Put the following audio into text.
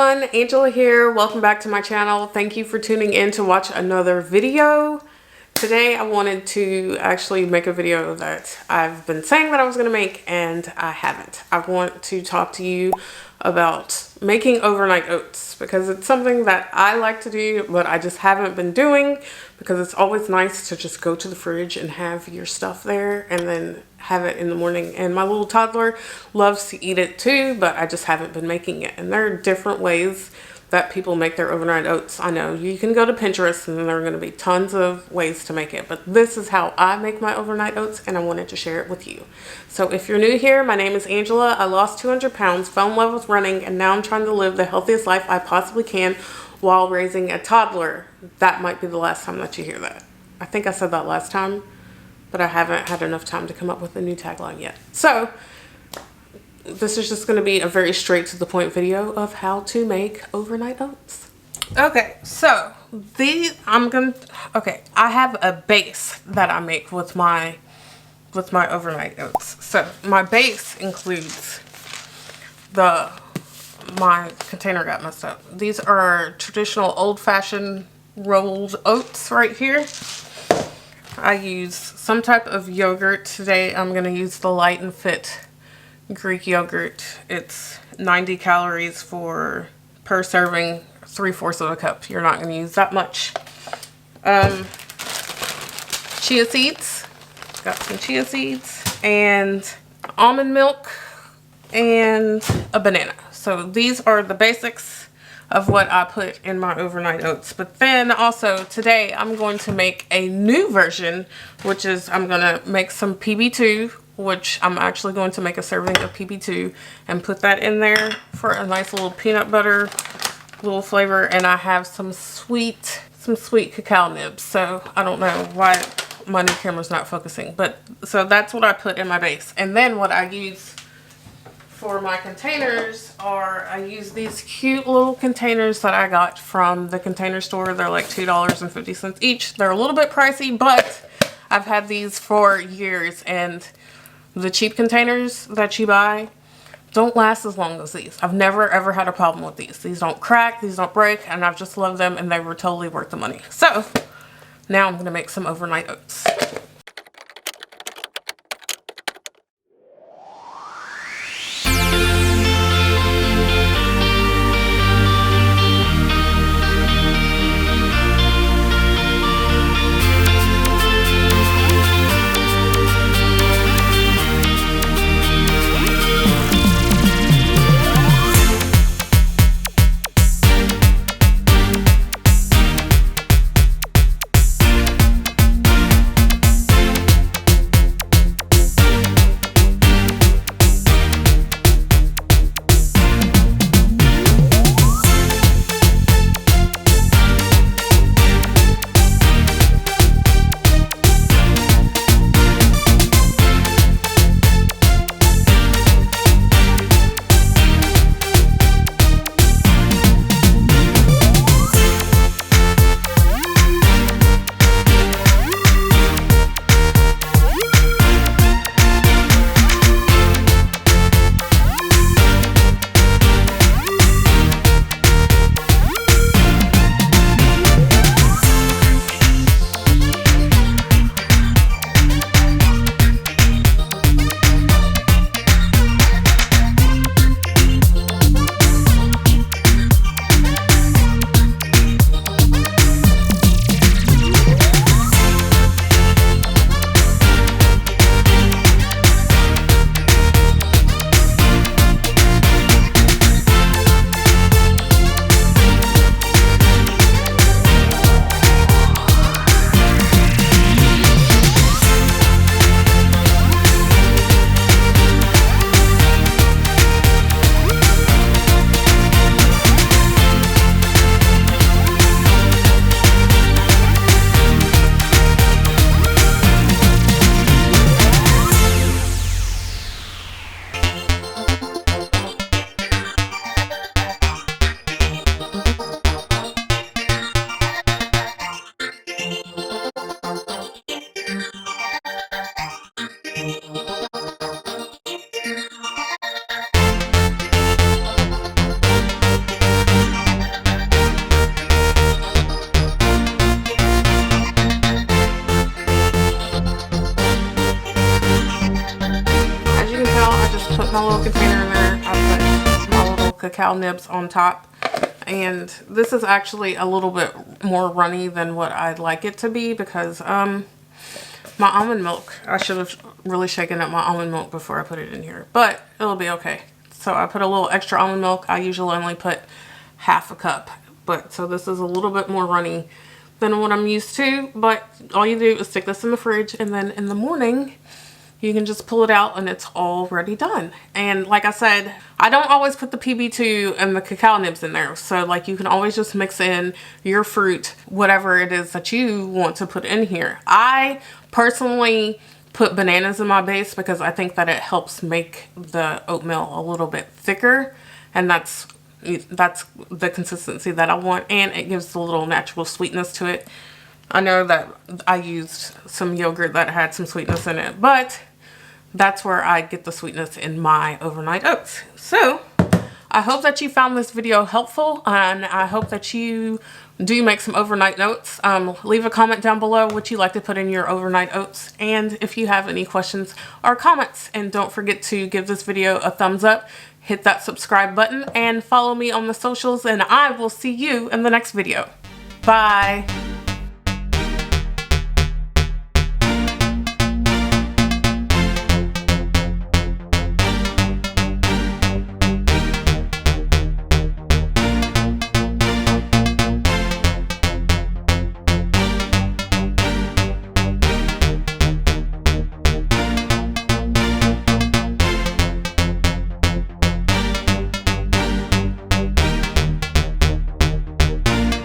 everyone, Angela here. Welcome back to my channel. Thank you for tuning in to watch another video. Today I wanted to actually make a video that I've been saying that I was going to make and I haven't. I want to talk to you about making overnight oats because it's something that I like to do but I just haven't been doing because it's always nice to just go to the fridge and have your stuff there and then have it in the morning. And my little toddler loves to eat it too, but I just haven't been making it. And there are different ways that people make their overnight oats. I know you can go to Pinterest and there are going to be tons of ways to make it, but this is how I make my overnight oats and I wanted to share it with you. So if you're new here, my name is Angela. I lost 200 pounds, fell in love with running, and now I'm trying to live the healthiest life I possibly can while raising a toddler. That might be the last time that you hear that. I think I said that last time, but I haven't had enough time to come up with a new tagline yet. So this is just going to be a very straight to the point video of how to make overnight oats. Okay, so I have a base that I make with my overnight oats. So my base includes my container got messed up. These are traditional old-fashioned rolled oats right here. I use some type of yogurt. Today I'm going to use the Light and Fit Greek yogurt. It's 90 calories per serving, 3/4 of a cup. You're not going to use that much. Chia seeds. Got some chia seeds and almond milk and a banana. So these are the basics of what I put in my overnight oats. But then also today I'm going to make a new version, which is I'm going to make some PB2, which I'm actually going to make a serving of PB2 and put that in there for a nice little peanut butter little flavor. And I have some sweet cacao nibs. So I don't know why my new camera's not focusing, but so that's what I put in my base. And then what I use for my containers are, I use these cute little containers that I got from the Container Store. They're like $2.50 each. They're a little bit pricey, but I've had these for years, and the cheap containers that you buy don't last as long as these. I've never ever had a problem with these. These don't crack, these don't break, and I've just loved them and they were totally worth the money. So now I'm going to make some overnight oats. my little container in there. I put my little cacao nibs on top. And this is actually a little bit more runny than what I'd like it to be because my almond milk, I should have really shaken up my almond milk before I put it in here, but it'll be okay. So I put a little extra almond milk. I usually only put half a cup, but so this is a little bit more runny than what I'm used to. But all you do is stick this in the fridge, and then in the morning you can just pull it out and it's already done. And like I said, I don't always put the PB2 and the cacao nibs in there. So like you can always just mix in your fruit, whatever it is that you want to put in here. I personally put bananas in my base because I think that it helps make the oatmeal a little bit thicker. And that's the consistency that I want. And it gives a little natural sweetness to it. I know that I used some yogurt that had some sweetness in it, but that's where I get the sweetness in my overnight oats. So I hope that you found this video helpful, and I hope that you do make some overnight oats. Leave a comment down below what you like to put in your overnight oats, and if you have any questions or comments. And don't forget to give this video a thumbs up, hit that subscribe button, and follow me on the socials, and I will see you in the next video. Bye.